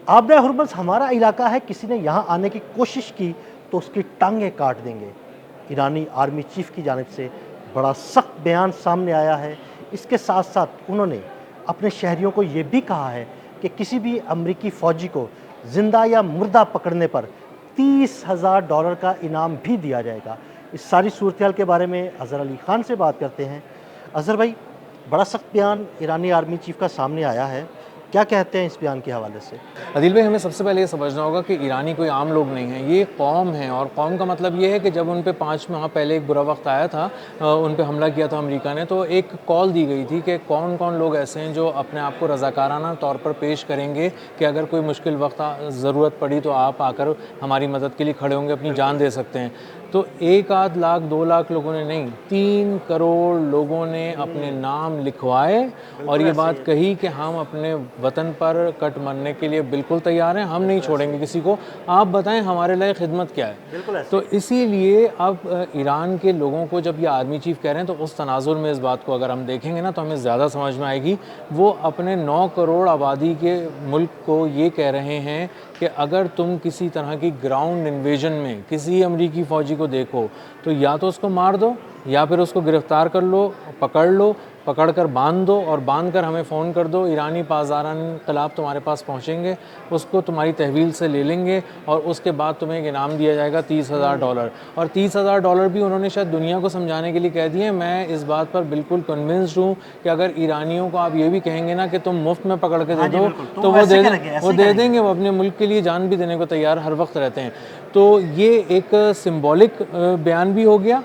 Abida Hormuz हमारा इलाका है, किसी ने यहाँ आने की कोशिश की तो उसकी टांगें काट देंगे। ईरानी आर्मी चीफ की जानिब से बड़ा सख्त बयान सामने आया है। इसके साथ साथ उन्होंने अपने शहरियों को ये भी कहा है कि किसी भी अमरीकी फ़ौजी को ज़िंदा या मुर्दा पकड़ने पर $30,000 का इनाम भी दिया जाएगा। इस सारी सूरत-ए-हाल के बारे में अज़हर अली ख़ान से बात करते हैं। अज़हर भाई, बड़ा सख्त बयान ईरानी आर्मी चीफ का सामने आया है, क्या कहते हैं इस बयान के हवाले से? अदिल भाई, हमें सबसे पहले ये समझना होगा कि ईरानी कोई आम लोग नहीं हैं, ये कौम है। और कौम का मतलब ये है कि जब उन पे 5 माह पहले एक बुरा वक्त आया था, उन पे हमला किया था अमेरिका ने, तो एक कॉल दी गई थी कि कौन कौन लोग ऐसे हैं जो अपने आप को रज़ाकाराना तौर पर पेश करेंगे कि अगर कोई मुश्किल वक्त ज़रूरत पड़ी तो आप आकर हमारी मदद के लिए खड़े होंगे, अपनी जान दे सकते हैं। तो 1 आध लाख 2 लाख लोगों ने नहीं, 3 करोड़ लोगों ने अपने नाम लिखवाए और ये बात कही कि हम अपने वतन पर कट मरने के लिए बिल्कुल तैयार हैं, हम नहीं छोड़ेंगे किसी को, आप बताएं हमारे लिए खिदमत क्या है। तो इसीलिए अब ईरान के लोगों को जब ये आर्मी चीफ कह रहे हैं तो उस तनाजुर में इस बात को अगर हम देखेंगे ना तो हमें ज़्यादा समझ में आएगी। वो अपने 9 करोड़ आबादी के मुल्क को ये कह रहे हैं कि अगर तुम किसी तरह की ग्राउंड इन्वेजन में किसी अमरीकी फ़ौजी को देखो तो या तो उसको मार दो या फिर उसको गिरफ़्तार कर लो, पकड़ कर बांध दो और बांध कर हमें फ़ोन कर दो। ईरानी पासदारान इंक़िलाब तुम्हारे पास पहुँचेंगे, उसको तुम्हारी तहवील से ले लेंगे और उसके बाद तुम्हें एक इनाम दिया जाएगा $30,000। और $30,000 भी उन्होंने शायद दुनिया को समझाने के लिए कह दिए। मैं इस बात पर बिल्कुल कन्विंस्ड हूँ कि अगर ईरानियों को आप ये भी कहेंगे ना कि तुम मुफ्त में पकड़ के दे दो तो वो दे देंगे। वो अपने मुल्क के लिए जान भी देने को तैयार हर वक्त रहते हैं। तो ये एक सिंबॉलिक बयान भी हो गया,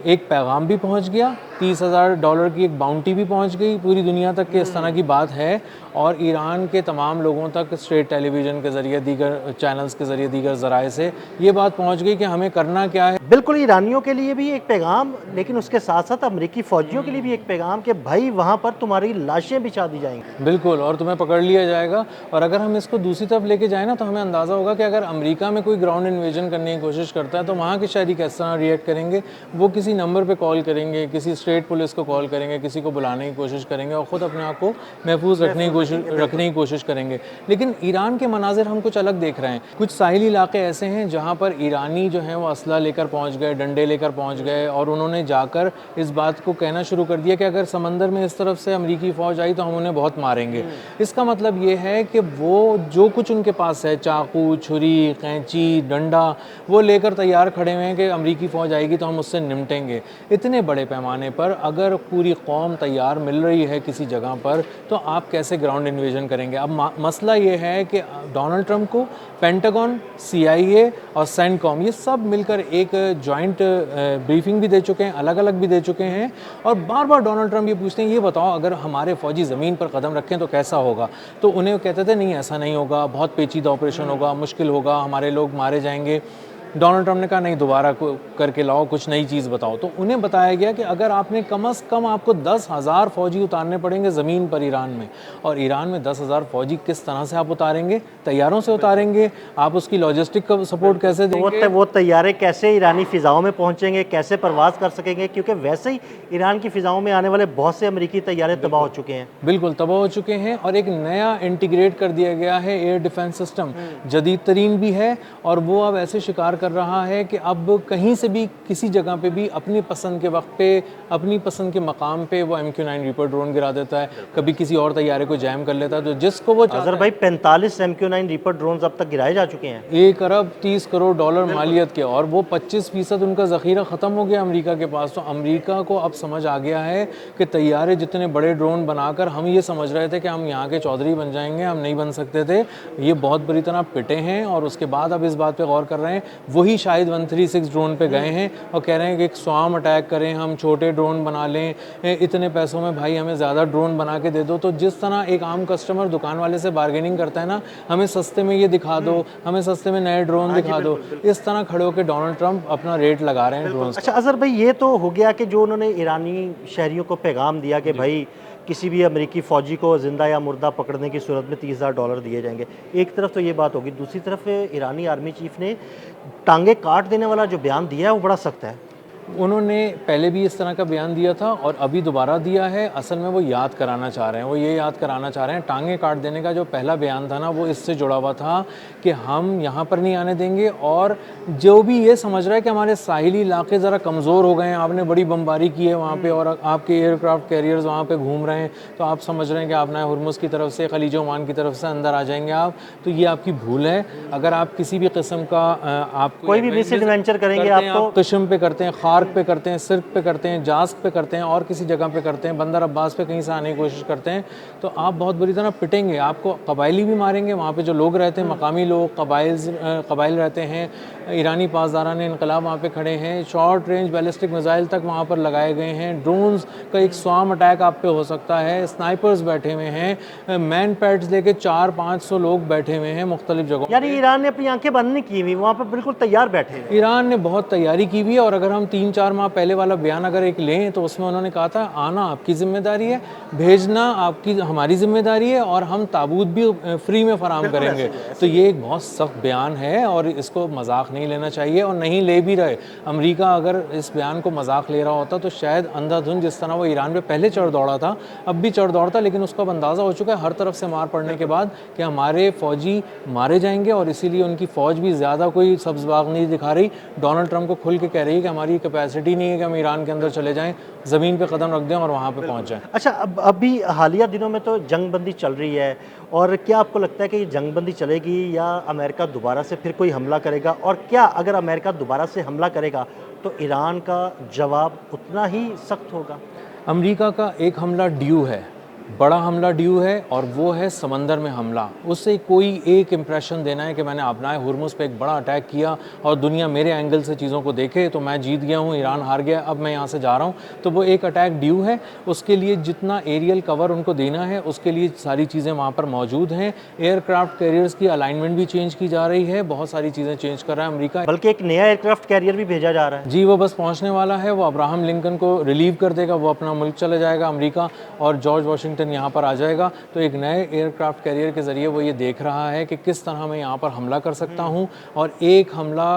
एक पैगाम भी पहुंच गया, $30,000 की एक बाउंटी भी पहुंच गई पूरी दुनिया तक कि इस तरह की बात है। और ईरान के तमाम लोगों तक स्टेट टेलीविज़न के ज़रिए, दीगर चैनल्स के ज़रिए, दीगर ज़राए से ये बात पहुंच गई कि हमें करना क्या है। बिल्कुल, ईरानियों के लिए भी एक पैगाम, लेकिन उसके साथ साथ अमरीकी फ़ौजियों के लिए भी एक पैगाम कि भाई वहाँ पर तुम्हारी लाशें बिछा दी जाएंगी। बिल्कुल, और तुम्हें पकड़ लिया जाएगा। और अगर हम इसको दूसरी तरफ लेके जाएँ ना तो हमें अंदाज़ा होगा कि अगर अमेरिका में कोई ग्राउंड इन्वेजन करने की कोशिश करता है तो वहाँ के शहरी किस तरह रिएक्ट करेंगे। वो किसी नंबर पर कॉल करेंगे, किसी स्टेट पुलिस को कॉल करेंगे, किसी को बुलाने की कोशिश करेंगे और ख़ुद अपने आप को महफूज रखने की कोशिश करेंगे। लेकिन ईरान के मनाजिर हम कुछ अलग देख रहे हैं। कुछ साहिली इलाके ऐसे हैं जहाँ पर ईरानी जो हैं वो असला लेकर पहुँच गए, डंडे लेकर पहुँच गए और उन्होंने जाकर इस बात को कहना शुरू कर दिया कि अगर समंदर में इस तरफ से अमरीकी फ़ौज आई तो हम उन्हें बहुत मारेंगे। इसका मतलब ये है कि वो जो कुछ उनके पास है, चाकू, छुरी, कैंची, डंडा, वो लेकर तैयार खड़े हुए हैं कि अमरीकी फ़ौज आएगी तो हम उससे निपटेंगे। इतने बड़े पैमाने पर अगर पूरी कौम तैयार मिल रही है किसी जगह पर तो आप कैसे ग्राउंड इन्वेजन करेंगे। अब मसला ये है कि डोनाल्ड ट्रंप को पेंटागन, CIA और सेंटकॉम ये सब मिलकर एक जॉइंट ब्रीफिंग भी दे चुके हैं, अलग अलग भी दे चुके हैं। और बार बार डोनाल्ड ट्रंप ये पूछते हैं, ये बताओ अगर हमारे फ़ौजी ज़मीन पर कदम रखें तो कैसा होगा। तो उन्हें कहते थे नहीं ऐसा नहीं होगा, बहुत पेचीदा ऑपरेशन होगा, मुश्किल होगा, हमारे लोग मारे जाएंगे। डोनाल्ड ट्रंप ने कहा नहीं, दोबारा करके लाओ, कुछ नई चीज़ बताओ। तो उन्हें बताया गया कि अगर आपने कम से कम आपको 10,000 फ़ौजी उतारने पड़ेंगे ज़मीन पर ईरान में। और ईरान में 10,000 फ़ौजी किस तरह से आप उतारेंगे? तैयारों से उतारेंगे? आप उसकी लॉजिस्टिक का सपोर्ट कैसे देंगे? वो तैयारे कैसे ईरानी फ़िज़ाओं में पहुँचेंगे, कैसे परवाज़ कर सकेंगे, क्योंकि वैसे ही ईरान की फ़िज़ाओं में आने वाले बहुत से अमरीकी तैयारे तबाह हो चुके हैं। बिल्कुल तबाह हो चुके हैं। और एक नया इंटीग्रेट कर दिया गया है एयर डिफेंस सिस्टम, जदीद तरीन भी है और वो अब ऐसे शिकार कर रहा है कि अब कहीं से भी किसी जगह पे भी अपनी पसंद के वक्त पे, अपनी पसंद के मकाम पे वो MQ-9 रीपर ड्रोन गिरा देता है, कभी किसी और तैयारे को जैम कर लेता है। तो जिसको वो अज़हर भाई, 45 MQ-9 रीपर ड्रोन्स अब तक गिराए जा चुके हैं, $1 अरब 30 करोड़ मालियत के, और वो 25% उनका ज़ख़ीरा ख़त्म हो गया अमेरिका के पास। तो अमेरिका को अब समझ आ गया है कि तैयारे जितने बड़े ड्रोन बनाकर हम ये समझ रहे थे कि हम यहाँ के चौधरी बन जाएंगे, हम नहीं बन सकते थे, ये बहुत बुरी तरह पिटे हैं। और उसके बाद अब इस बात पे गौर कर रहे हैं, वही शायद 136 ड्रोन पे गए हैं और कह रहे हैं कि एक स्वाम अटैक करें, हम छोटे ड्रोन बना लें, इतने पैसों में भाई हमें ज़्यादा ड्रोन बना के दे दो। तो जिस तरह एक आम कस्टमर दुकान वाले से बार्गेनिंग करता है ना, हमें सस्ते में ये दिखा दो, हमें सस्ते में नए ड्रोन दिखा दो, इस तरह खड़े होकर डोनाल्ड ट्रंप अपना रेट लगा रहे हैं ड्रोन। अच्छा अज़हर भाई, ये तो हो गया कि जो उन्होंने ईरानी शहरियों को पैगाम दिया कि भाई किसी भी अमरीकी फ़ौजी को ज़िंदा या मुर्दा पकड़ने की सूरत में $30,000 दिए जाएंगे। एक तरफ तो ये बात होगी, दूसरी तरफ ईरानी आर्मी चीफ ने टांगे काट देने वाला जो बयान दिया है वो बड़ा सख्त है। उन्होंने पहले भी इस तरह का बयान दिया था और अभी दोबारा दिया है। असल में वो याद कराना चाह रहे हैं, वो ये याद कराना चाह रहे हैं, टांगे काट देने का जो पहला बयान था ना वो इससे जुड़ा हुआ था कि हम यहाँ पर नहीं आने देंगे, और जो भी ये समझ रहा है कि हमारे साहिली इलाके ज़रा कमज़ोर हो गए हैं, आपने बड़ी बमबारी की है वहाँ पे और आपके एयरक्राफ्ट कैरियर्स वहाँ पे घूम रहे हैं, तो आप समझ रहे हैं कि आप ना हुर्मुज़ की तरफ से, खलीज ओमान की तरफ से अंदर आ जाएंगे आप, तो ये आपकी भूल है। अगर आप किसी भी किस्म का आप कोई भी मिस एडवेंचर करेंगे आपको, आप कशम पे करते हैं, खार्क पे करते हैं, सिर्क पे करते हैं, जास्क पे करते हैं और किसी जगह पे करते हैं, बंदर अब्बास पे कहीं से आने की कोशिश करते हैं, तो आप बहुत बुरी तरह पिटेंगे, आपको कबायली भी मारेंगे। वहाँ पे जो लोग रहते हैं, मकामी लोग, कबाइल रहते हैं, ईरानी पासदारान इनकलाब वहाँ पे खड़े हैं, शॉर्ट रेंज बैलिस्टिक मिसाइल तक वहाँ पर लगाए गए हैं, ड्रोन्स का एक स्वाम अटैक आप पे हो सकता है, स्नाइपर्स बैठे हुए हैं, मैन पैड्स लेके 400-500 लोग बैठे हुए हैं मुख्तलिफ जगहों। यानी ईरान ने अपनी आंखें बंद नहीं की हुई, वहाँ पर बिल्कुल तैयार बैठे हैं। ईरान ने बहुत तैयारी की हुई है, और अगर हम 3-4 माह पहले वाला बयान अगर एक लें तो उसमें उन्होंने कहा था आना आपकी जिम्मेदारी है, भेजना आपकी हमारी जिम्मेदारी है, और हम ताबूत भी फ्री में फराम करेंगे। तो ये एक बहुत सख्त बयान है और इसको मजाक नहीं लेना चाहिए, और नहीं ले भी रहे। अमेरिका अगर इस बयान को मजाक ले रहा होता तो शायद अंधाधुंध जिस तरह वो ईरान पे पहले चढ़ दौड़ा था, अब भी चढ़ दौड़ता, लेकिन उसको अब अंदाज़ा हो चुका है हर तरफ से मार पड़ने के बाद कि हमारे फ़ौजी मारे जाएंगे, और इसीलिए उनकी फ़ौज भी ज़्यादा कोई सब्ज़ बाग नहीं दिखा रही। डोनाल्ड ट्रंप को खुल के कह रही है कि हमारी कैपेसिटी नहीं है कि हम ईरान के अंदर चले जाएं, ज़मीन पे कदम रख दें और वहाँ पे पहुँच जाएं। अच्छा, अब अभी हालिया दिनों में तो जंगबंदी चल रही है, और क्या आपको लगता है कि ये जंगबंदी चलेगी या अमेरिका दोबारा से फिर कोई हमला करेगा? और क्या अगर अमेरिका दोबारा से हमला करेगा तो ईरान का जवाब उतना ही सख्त होगा? अमेरिका का एक हमला ड्यू है, बड़ा हमला ड्यू है, और वो है समंदर में हमला। उससे कोई एक इम्प्रेशन देना है कि मैंने अपना हुर्मुज़ पे एक बड़ा अटैक किया और दुनिया मेरे एंगल से चीज़ों को देखे तो मैं जीत गया हूँ, ईरान हार गया, अब मैं यहाँ से जा रहा हूँ, तो वो एक अटैक ड्यू है। उसके लिए जितना एरियल कवर उनको देना है उसके लिए सारी चीज़ें वहाँ पर मौजूद हैं। एयरक्राफ्ट कैरियर्स की अलाइनमेंट भी चेंज की जा रही है, बहुत सारी चीज़ें चेंज कर रहा है अमेरिका। बल्कि एक नया एयरक्राफ्ट कैरियर भी भेजा जा रहा है। जी, वो बस पहुँचने वाला है, वो अब्राहम लिंकन को रिलीव कर देगा, वो अपना मुल्क चले जाएगा अमेरिका, और जॉर्ज वाशिंगटन यहाँ पर आ जाएगा। तो एक नए एयरक्राफ्ट कैरियर के ज़रिए वो ये देख रहा है कि किस तरह मैं यहाँ पर हमला कर सकता हूँ, और एक हमला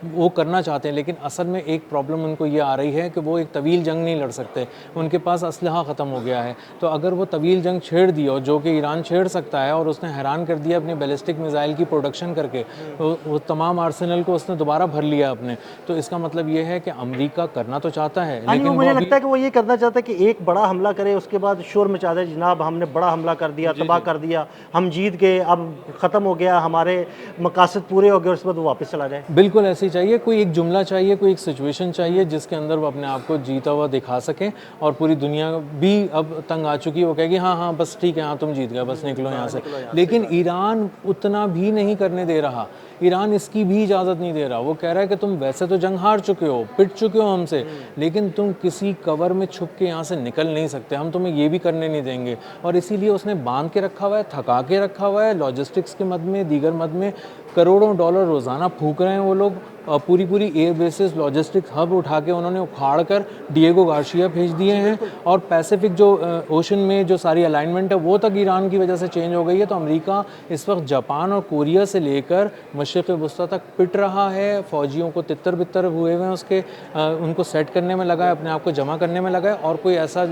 वो करना चाहते हैं, लेकिन असल में एक प्रॉब्लम उनको ये आ रही है कि वो एक तवील जंग नहीं लड़ सकते, उनके पास असलहा ख़त्म हो गया है। तो अगर वो तवील जंग छेड़ दी, और जो कि ईरान छेड़ सकता है, और उसने हैरान कर दिया अपनी बैलिस्टिक मिसाइल की प्रोडक्शन करके, तो वो तमाम आर्सेनल को उसने दोबारा भर लिया अपने, तो इसका मतलब ये है कि अमेरिका करना तो चाहता है, लेकिन मुझे लगता है कि वो ये करना चाहता है कि एक बड़ा हमला करे, उसके बाद शोर मचा दे, जनाब हमने बड़ा हमला कर दिया, तबाह कर दिया, हम जीत गए, अब ख़त्म हो गया, हमारे मकासद पूरे हो गए, और उसके बाद वो वापस चला जाए। बिल्कुल ऐसे ही चाहिए, कोई एक जुमला चाहिए, कोई एक सिचुएशन चाहिए जिसके अंदर वो अपने आप को जीता हुआ दिखा सकें, और पूरी दुनिया भी अब तंग आ चुकी है, वो कहेगी हाँ हाँ बस ठीक है, हाँ तुम जीत गए, बस निकलो यहाँ से। लेकिन ईरान उतना भी नहीं करने दे रहा, ईरान इसकी भी इजाज़त नहीं दे रहा। वो कह रहा है कि तुम वैसे तो जंग हार चुके हो, पिट चुके हो हमसे, लेकिन तुम किसी कवर में छुप के यहाँ से निकल नहीं सकते, हम तुम्हें ये भी करने नहीं देंगे। और इसीलिए उसने बांध के रखा हुआ है, थका के रखा हुआ है, लॉजिस्टिक्स के मद में, दीगर मद में करोड़ों डॉलर रोज़ाना फूंक रहे हैं वो लोग। पूरी पूरी एयर बेसिस लॉजिस्टिक्स हब उठा के उन्होंने उखाड़ कर डिएगो गार्सिया भेज दिए हैं, और पैसिफिक जो ओशन में जो सारी अलाइनमेंट है वो तक ईरान की वजह से चेंज हो गई है। तो अमेरिका इस वक्त जापान और कोरिया से लेकर मशरिक़ वस्ता तक पिट रहा है, फ़ौजियों को तितर बितर हुए हैं उसके, उनको सेट करने में लगा है, अपने आप को जमा करने में लगा है, और कोई ऐसा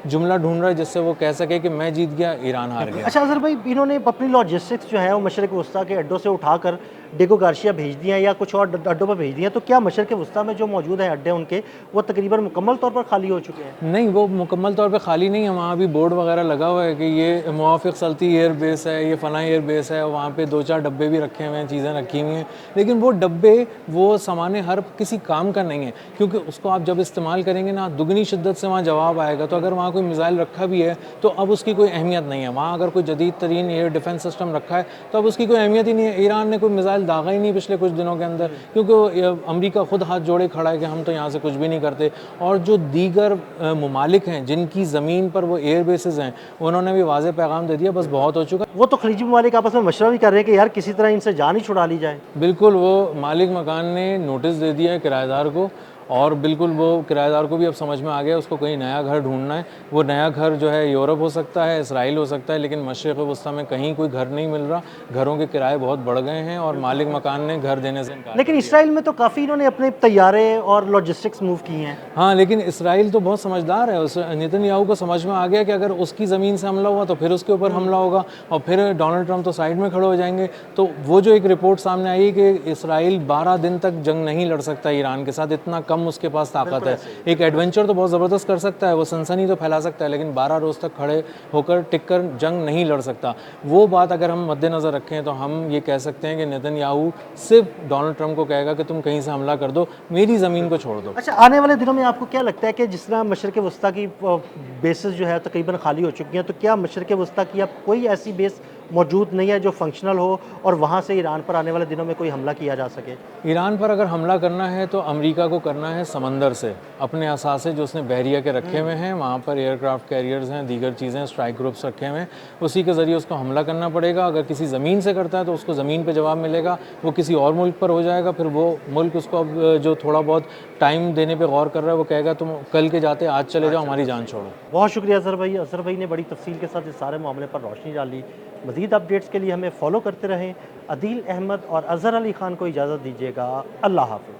जुमला ढूंढ रहा है जिससे वो कह सके कि मैं जीत गया, ईरान हार गया। अच्छा अज़हर भाई, इन्होंने अपनी लॉजिस्टिक्स जो है वो मशरिक़ वस्ता के अड्डों से उठाकर डिएगो गार्सिया भेज दिए हैं या कुछ और अड्डों पर भेज दिए हैं, तो क्या मशरिक़ वस्ता में जो मौजूद हैं अड्डे उनके, वो तकरीबन मुकम्मल तौर पर खाली हो चुके हैं? नहीं, वो मुकम्मल तौर पे खाली नहीं है, वहाँ भी बोर्ड वगैरह लगा हुआ है कि ये मुआफ़िक़ सल्ती एयर बेस है, ये फ़लाँ एयर बेस है, वहाँ पे 2-4 डब्बे भी रखे हुए हैं, चीज़ें रखी हुई हैं, लेकिन वो डब्बे, वो सामान हर किसी काम का नहीं है, क्योंकि उसको आप जब इस्तेमाल करेंगे ना, दुगनी शिद्दत से वहाँ जवाब आएगा। तो अगर वहाँ कोई मिसाइल रखा भी है तो अब उसकी कोई अहमियत नहीं है, वहाँ अगर कोई जदीद तरीन एयर डिफेंस सिस्टम रखा है तो अब उसकी कोई अहमियत ही नहीं है। ईरान ने कोई मिसाइल दागा ही नहीं पिछले कुछ दिनों के अंदर, क्योंकि अमेरिका खुद हाथ जोड़े खड़ा है कि हम तो यहाँ से कुछ भी नहीं करते। और जो दीगर ममालिक हैं जिनकी ज़मीन पर वो एयर बेसिस हैं, उन्होंने भी वाज़ेह पैगाम दे दिया, बस बहुत हो चुका। वो तो खलीजी ममालिक आपस में मशवरा भी कर रहे हैं कि यार किसी तरह इनसे जान ही छुड़ा ली जाए। बिल्कुल, वो मालिक मकान ने नोटिस दे दिया है किराएदार को, और बिल्कुल वो किराएदार को भी अब समझ में आ गया उसको कहीं नया घर ढूंढना है। वो नया घर जो है यूरोप हो सकता है, इसराइल हो सकता है, लेकिन मशरिक़ वस्ता में कहीं कोई घर नहीं मिल रहा। घरों के किराए बहुत बढ़ गए हैं और मालिक मकान ने घर देने से इनकार लेकिन इसराइल में तो काफ़ी इन्होंने अपने तैयारे और लॉजिस्टिक्स मूव की हैं। हाँ, लेकिन इसराइल तो बहुत समझदार है। उस नेतन्याहू को समझ में आ गया कि अगर उसकी ज़मीन से हमला हुआ तो फिर उसके ऊपर हमला होगा और फिर डोनाल्ड ट्रंप तो साइड में खड़े हो जाएंगे। तो वो जो एक रिपोर्ट सामने आई कि इसराइल 12 दिन तक जंग नहीं लड़ सकता ईरान के साथ, इतना कम उसके पास ताकत है। एक एडवेंचर तो बहुत ज़बरदस्त कर सकता है, वो सनसनी तो फैला सकता है, लेकिन 12 रोज़ तक खड़े होकर टिक कर जंग नहीं लड़ सकता। वो बात अगर हम मद्देनज़र रखें तो हम ये कह सकते हैं कि नेतन्याहू सिर्फ डोनाल्ड ट्रंप को कहेगा कि तुम कहीं से हमला कर दो, मेरी ज़मीन को छोड़ दो। अच्छा, आने वाले दिनों में आपको क्या लगता है कि जिस तरह मशरिक़ वस्ता की बेसेस जो है तकरीबन खाली हो चुकी हैं, तो क्या मशरिक़ वस्ता की अब कोई ऐसी बेस मौजूद नहीं है जो फंक्शनल हो और वहाँ से ईरान पर आने वाले दिनों में कोई हमला किया जा सके? ईरान पर अगर हमला करना है तो अमेरिका को करना है समंदर से, अपने असासे जो उसने बहरिया के रखे हुए हैं, वहाँ पर एयरक्राफ्ट कैरियर्स हैं, दीगर चीज़ें, स्ट्राइक ग्रुप्स रखे हुए हैं, उसी के ज़रिए उसको हमला करना पड़ेगा। अगर किसी ज़मीन से करता है तो उसको ज़मीन पे जवाब मिलेगा। वो किसी और मुल्क पर हो जाएगा, फिर वो मुल्क उसको अब जो थोड़ा बहुत टाइम देने पे गौर कर रहा है वो कहेगा तुम कल के जाते आज चले जाओ, हमारी जान छोड़ो। बहुत शुक्रिया अज़हर भाई। अज़हर भाई ने बड़ी तफसील के साथ इस सारे मामले पर रोशनी डाली। मज़ीद अपडेट्स के लिए हमें फॉलो करते रहें। अदील अहमद और अज़हर अली ख़ान को इजाज़त दीजिएगा। अल्लाह हाफ़िज़।